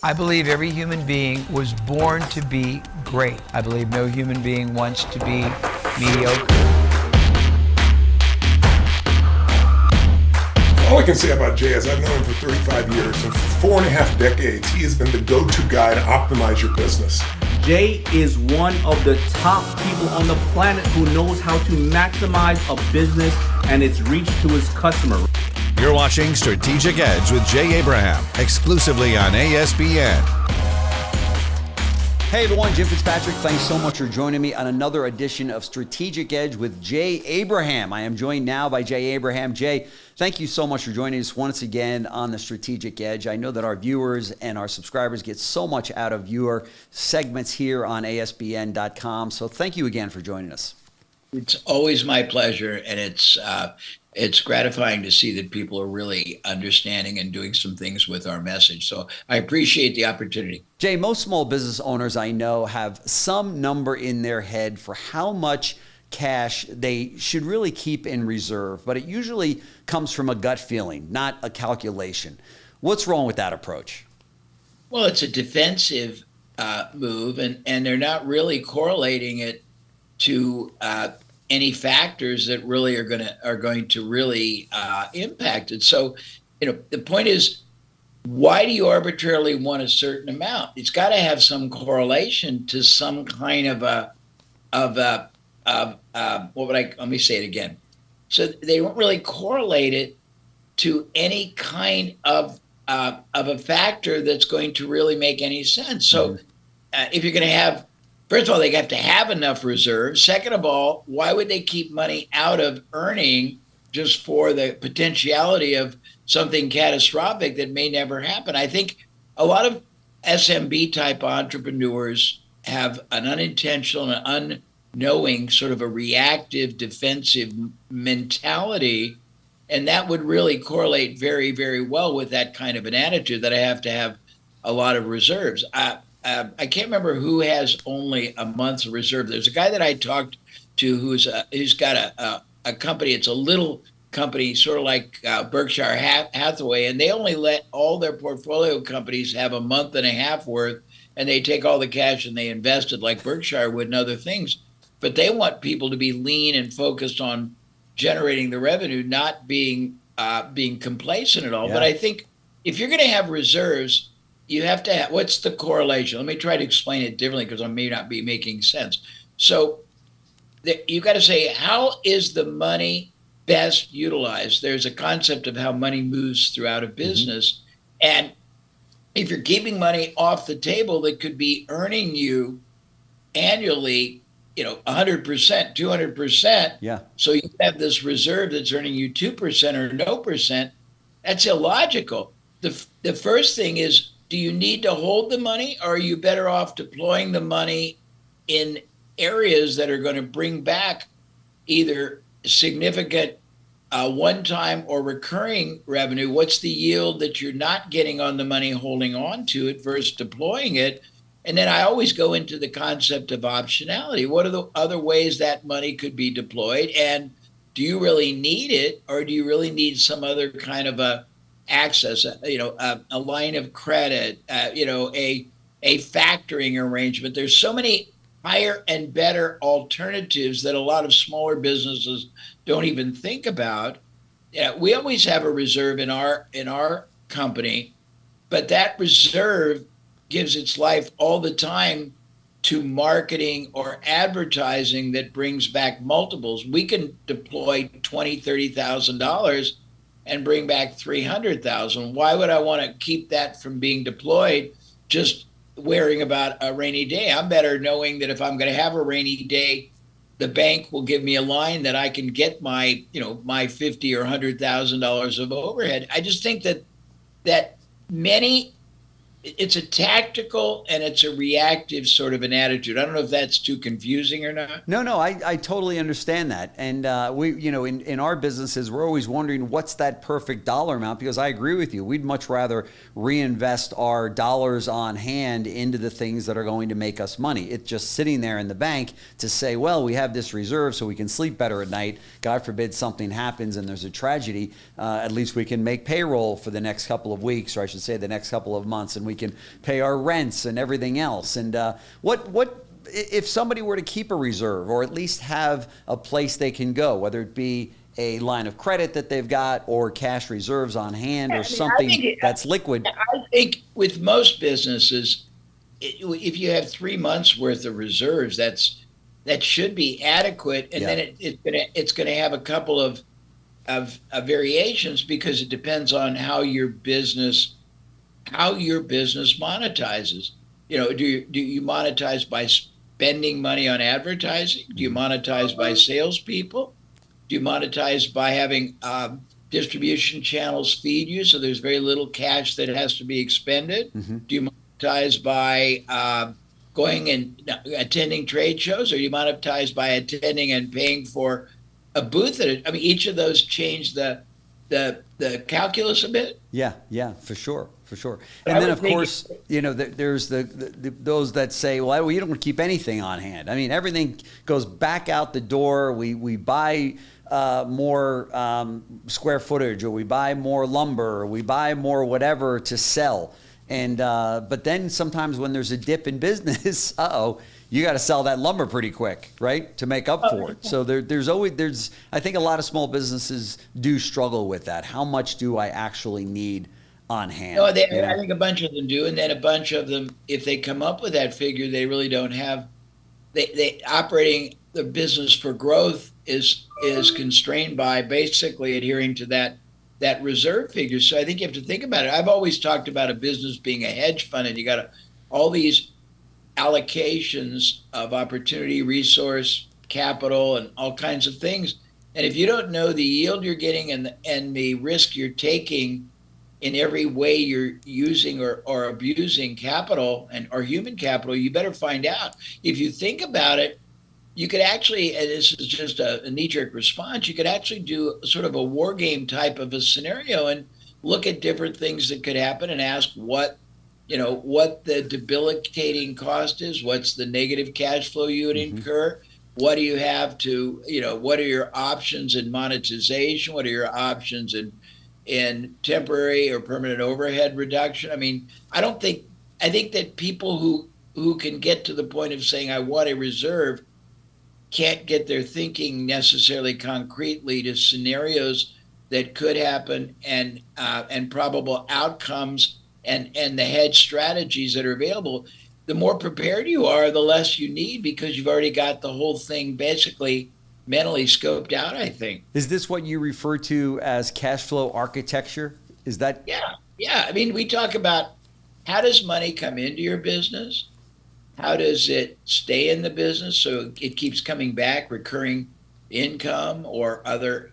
I believe every human being was born to be great. I believe no human being wants to be mediocre. All I can say about Jay is I've known him for 35 years, and for 4.5 decades, he has been the go-to guy to optimize your business. Jay is one of the top people on the planet who knows how to maximize a business and its reach to his customer. You're watching Strategic Edge with Jay Abraham, exclusively on ASPN. Hey everyone, Jim Fitzpatrick. Thanks so much for joining me on another edition of Strategic Edge with Jay Abraham. I am joined now by Jay Abraham. Jay, thank you so much for joining us once again on the Strategic Edge. I know that our viewers and our subscribers get so much out of your segments here on ASPN.com. So thank you again for joining us. It's always my pleasure, and it's gratifying to see that people are really understanding and doing some things with our message. So I appreciate the opportunity. Jay, most small business owners I know have some number in their head for how much cash they should really keep in reserve, but it usually comes from a gut feeling, not a calculation. What's wrong with that approach? Well, it's a defensive move, and they're not really correlating it to any factors that really are going to really impact it. So, the point is, why do you arbitrarily want a certain amount? It's got to have some correlation to some kind of let me say it again. So they don't really correlate it to any kind of a factor that's going to really make any sense. So if you're going to have, first of all, they have to have enough reserves. Second of all, why would they keep money out of earning just for the potentiality of something catastrophic that may never happen? I think a lot of SMB type entrepreneurs have an unintentional and unknowing sort of a reactive defensive mentality. And that would really correlate very, very well with that kind of an attitude that I have to have a lot of reserves. I can't remember who has only a month's reserve. There's a guy that I talked to who's got a company. It's a little company, sort of like Berkshire Hathaway, and they only let all their portfolio companies have a month and a half worth, and they take all the cash and they invest it like Berkshire would in other things. But they want people to be lean and focused on generating the revenue, not being complacent at all. Yeah. But I think if you're going to have reserves, you have to have, what's the correlation? Let me try to explain it differently because I may not be making sense. So you got to say, how is the money best utilized? There's a concept of how money moves throughout a business. And if you're keeping money off the table that could be earning you annually, 100%, 200%. Yeah. So you have this reserve that's earning you 2% or no percent. That's illogical. The first thing is, do you need to hold the money, or are you better off deploying the money in areas that are going to bring back either significant one-time or recurring revenue? What's the yield that you're not getting on the money holding on to it versus deploying it? And then I always go into the concept of optionality. What are the other ways that money could be deployed? And do you really need it, or do you really need some other kind of a access, a line of credit, a factoring arrangement? There's so many higher and better alternatives that a lot of smaller businesses don't even think about. We always have a reserve in our company, but that reserve gives its life all the time to marketing or advertising that brings back multiples. We can deploy $20,000, $30,000 and bring back 300,000. Why would I want to keep that from being deployed just worrying about a rainy day? I'm better knowing that if I'm going to have a rainy day, the bank will give me a line that I can get my $50,000 or $100,000 of overhead. I just think that it's a tactical and it's a reactive sort of an attitude. I don't know if that's too confusing or not. No, I totally understand that. And we, in our businesses, we're always wondering what's that perfect dollar amount, because I agree with you. We'd much rather reinvest our dollars on hand into the things that are going to make us money. It's just sitting there in the bank to say, well, we have this reserve so we can sleep better at night. God forbid something happens and there's a tragedy. At least we can make payroll for the next couple of weeks, or I should say the next couple of months, and we we can pay our rents and everything else. And what if somebody were to keep a reserve, or at least have a place they can go, whether it be a line of credit that they've got or cash reserves on hand, or something that's liquid? I think with most businesses, if you have 3 months worth of reserves, that should be adequate. And then it's gonna have a couple of variations, because it depends on how your business monetizes. Do you monetize by spending money on advertising? Do you monetize by salespeople? Do you monetize by having distribution channels feed you, so there's very little cash that has to be expended? Do you monetize by going and attending trade shows, or do you monetize by attending and paying for a booth at it? I mean, each of those change the calculus a bit. Yeah, for sure. And then, of course, there's those that say, well, you don't keep anything on hand. I mean, everything goes back out the door. We buy more square footage, or we buy more lumber, or we buy more whatever to sell. And but then sometimes when there's a dip in business, you got to sell that lumber pretty quick, right, to make up for it. So there's I think a lot of small businesses do struggle with that. How much do I actually need on hand? No, I think a bunch of them do, and then a bunch of them, if they come up with that figure, they really don't have. They operating the business for growth is constrained by basically adhering to that reserve figure. So I think you have to think about it. I've always talked about a business being a hedge fund, and you got all these allocations of opportunity, resource, capital, and all kinds of things. And if you don't know the yield you're getting and the risk you're taking in every way you're using or abusing capital or human capital, you better find out. If you think about it, you could actually, and this is just a knee-jerk response, you could actually do sort of a war game type of a scenario and look at different things that could happen and ask what the debilitating cost is, what's the negative cash flow you would incur, what do you have to, what are your options in monetization, what are your options in temporary or permanent overhead reduction. I mean, I think that people who can get to the point of saying, I want a reserve, can't get their thinking necessarily concretely to scenarios that could happen and probable outcomes and the hedge strategies that are available. The more prepared you are, the less you need, because you've already got the whole thing basically mentally scoped out, I think. Is this what you refer to as cash flow architecture? Is that? Yeah. I mean, we talk about how does money come into your business? How does it stay in the business so it keeps coming back, recurring income or other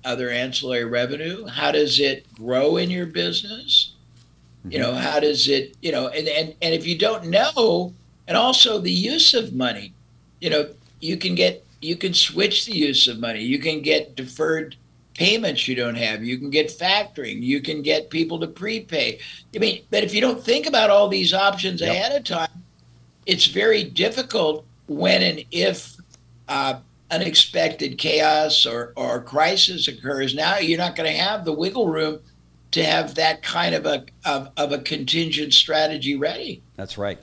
ancillary revenue? How does it grow in your business? How does it, and if you don't know, and also the use of money, you can switch the use of money. You can get deferred payments you don't have. You can get factoring. You can get people to prepay. I mean, but if you don't think about all these options ahead of time, it's very difficult when and if unexpected chaos or crisis occurs. Now you're not going to have the wiggle room to have that kind of a contingent strategy ready. That's right.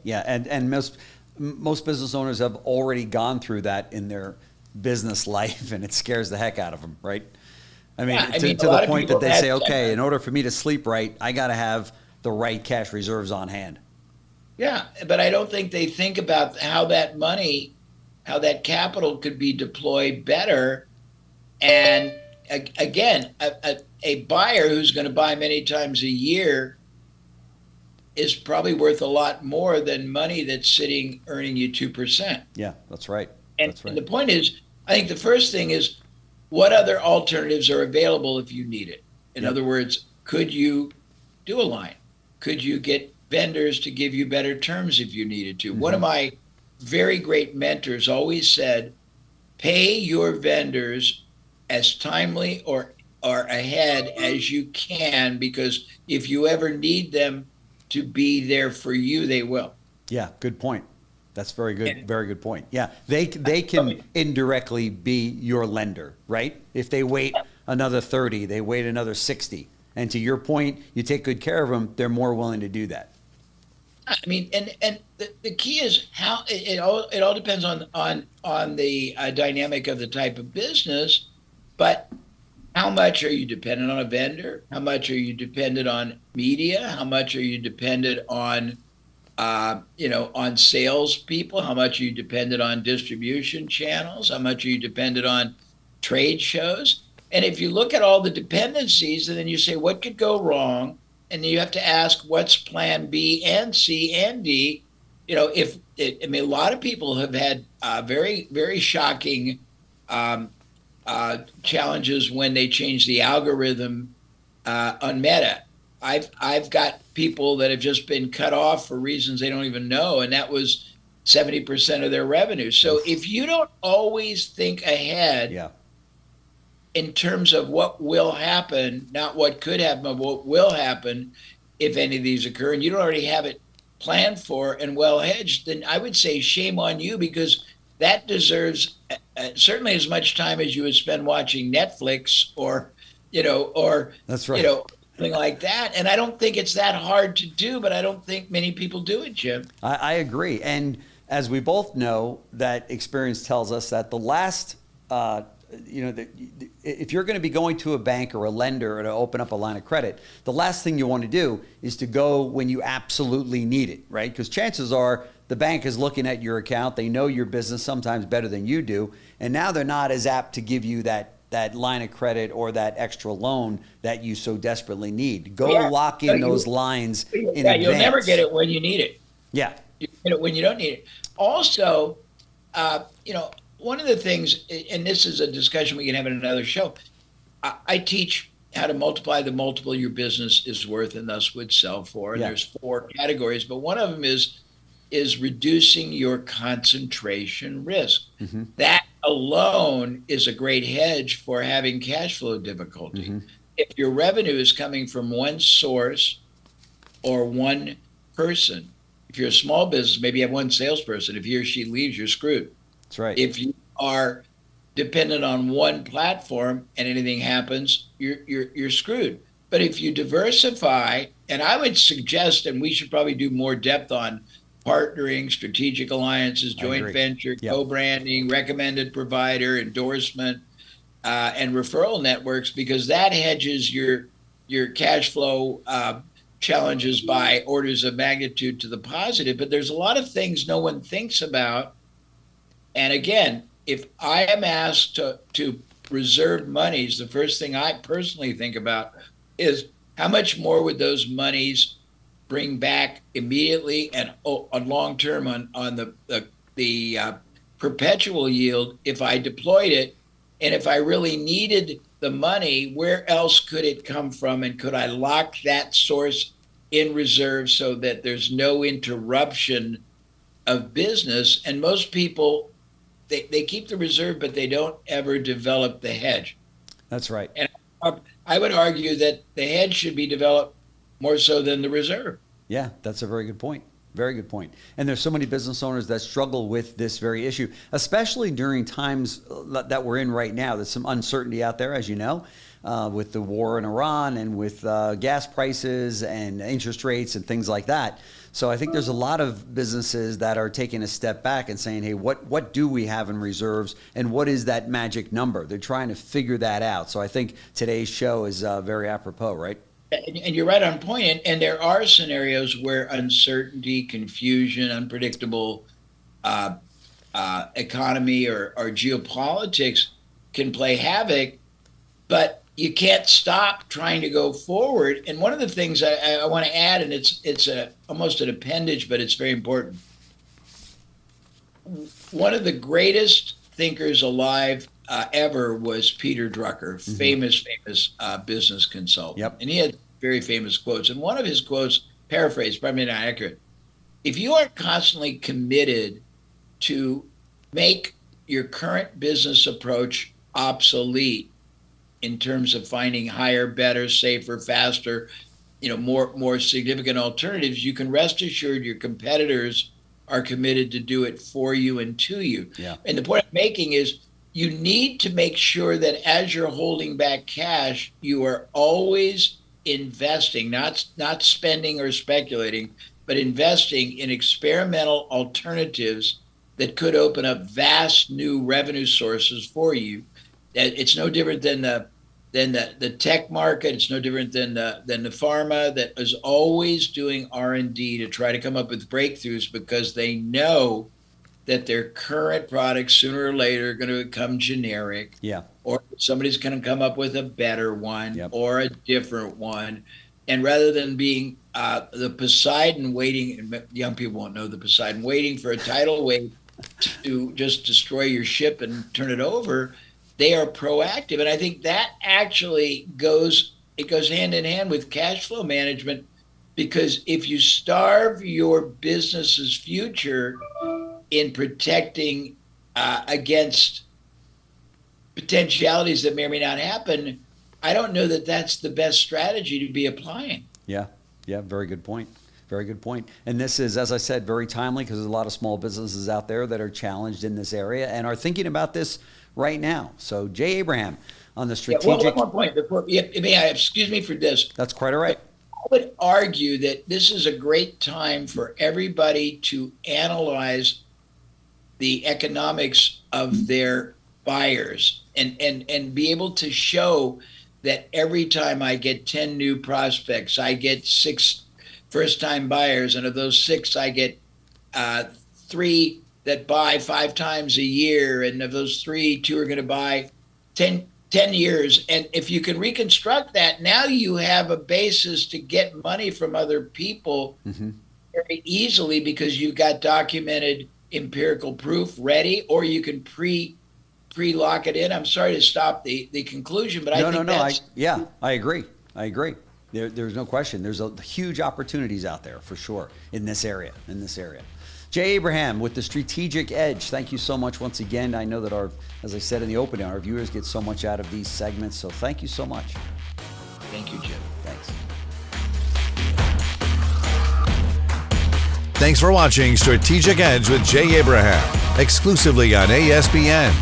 Yeah, and most business owners have already gone through that in their business life, and it scares the heck out of them, right? I mean, to the point that they say, okay, in order for me to sleep right, I got to have the right cash reserves on hand. Yeah, but I don't think they think about how that money, how that capital could be deployed better. And again, a buyer who's going to buy many times a year is probably worth a lot more than money that's sitting earning you 2%. Yeah, that's right. And the point is, I think the first thing is, what other alternatives are available if you need it? In other words, could you do a line? Could you get vendors to give you better terms if you needed to? One of my very great mentors always said, pay your vendors as timely or ahead as you can, because if you ever need them to be there for you, they will. Yeah, good point. That's very good. Very good point. Yeah, they can indirectly be your lender, right? If they wait another 30, they wait another 60. And to your point, you take good care of them, they're more willing to do that. I mean, and the key is how it all depends on the dynamic of the type of business, but how much are you dependent on a vendor? How much are you dependent on media? How much are you dependent on on salespeople? How much are you dependent on distribution channels? How much are you dependent on trade shows? And if you look at all the dependencies, and then you say, what could go wrong? And then you have to ask, what's plan B and C and D? A lot of people have had very, very shocking challenges when they change the algorithm on Meta. I've got people that have just been cut off for reasons they don't even know, and that was 70% of their revenue. So if you don't always think ahead in terms of what will happen, not what could happen, but what will happen if any of these occur, and you don't already have it planned for and well hedged, then I would say shame on you, because that deserves certainly as much time as you would spend watching Netflix or That's right. Something like that. And I don't think it's that hard to do, but I don't think many people do it, Jim. I agree. And as we both know, that experience tells us that the last, if you're going to be going to a bank or a lender to open up a line of credit, the last thing you want to do is to go when you absolutely need it, right? Because chances are the bank is looking at your account. They know your business sometimes better than you do. And now they're not as apt to give you that line of credit or that extra loan that you so desperately need. Go lock in those lines in advance. You'll never get it when you need it. Yeah. You get it when you don't need it. Also, one of the things, and this is a discussion we can have in another show, I teach how to multiply the multiple your business is worth and thus would sell for. And there's 4 categories, but one of them is reducing your concentration risk. Mm-hmm. That alone is a great hedge for having cash flow difficulty. Mm-hmm. If your revenue is coming from one source or one person, if you're a small business, maybe you have one salesperson. If he or she leaves, you're screwed. That's right. If you are dependent on one platform and anything happens, you're screwed. But if you diversify, and I would suggest, and we should probably do more depth on partnering, strategic alliances, joint venture, co-branding, recommended provider, endorsement, and referral networks, because that hedges your cash flow challenges by orders of magnitude to the positive. But there's a lot of things no one thinks about. And again, if I am asked to reserve monies, the first thing I personally think about is how much more would those monies bring back immediately and on long term on the perpetual yield if I deployed it. And if I really needed the money, where else could it come from? And could I lock that source in reserve so that there's no interruption of business? And most people, they keep the reserve, but they don't ever develop the hedge. That's right. And I would argue that the hedge should be developed more so than the reserve. Yeah, that's a very good point. Very good point. And there's so many business owners that struggle with this very issue, especially during times that we're in right now. There's some uncertainty out there, as you know, with the war in Iran and with gas prices and interest rates and things like that. So I think there's a lot of businesses that are taking a step back and saying, hey, what do we have in reserves and what is that magic number? They're trying to figure that out. So I think today's show is very apropos, right? And you're right on point. And there are scenarios where uncertainty, confusion, unpredictable economy or geopolitics can play havoc, but you can't stop trying to go forward. And one of the things I want to add, and it's almost an appendage, but it's very important. One of the greatest thinkers alive ever was Peter Drucker, famous business consultant. Yep. And he had very famous quotes. And one of his quotes, paraphrased, probably not accurate, if you are constantly committed to make your current business approach obsolete in terms of finding higher, better, safer, faster, more significant alternatives, you can rest assured your competitors are committed to do it for you and to you. Yeah. And the point I'm making is you need to make sure that as you're holding back cash, you are always investing, not spending or speculating, but investing in experimental alternatives that could open up vast new revenue sources for you. It's no different than the tech market. It's no different than the pharma that is always doing R&D to try to come up with breakthroughs, because they know that their current products sooner or later are going to become generic. Yeah. Or somebody's going to come up with a better one. Yep. Or a different one. And rather than being the Poseidon waiting, and young people won't know the Poseidon, waiting for a tidal wave to just destroy your ship and turn it over, they are proactive. And I think that actually goes hand in hand with cash flow management, because if you starve your business's future in protecting against potentialities that may or may not happen, I don't know that that's the best strategy to be applying. Yeah. Very good point. Very good point. And this is, as I said, very timely, because there's a lot of small businesses out there that are challenged in this area and are thinking about this right now. So, Jay Abraham on the strategic. One more point before, excuse me for this. That's quite all right. I would argue that this is a great time for everybody to analyze the economics of their buyers and be able to show that every time I get 10 new prospects, I get 6 first-time buyers, and of those 6, I get 3 that buy 5 times a year, and of those 3, 2 are going to buy 10 years. And if you can reconstruct that, now you have a basis to get money from other people very easily, because you've got documented empirical proof ready, or you can pre-lock it in. I'm sorry to stop the conclusion, but I agree. There's no question. There's huge opportunities out there for sure in this area. Jay Abraham with the Strategic Edge. Thank you so much once again. I know that as I said in the opening, our viewers get so much out of these segments. So thank you so much. Thank you, Jim. Thanks. Thanks for watching Strategic Edge with Jay Abraham, exclusively on ASPN.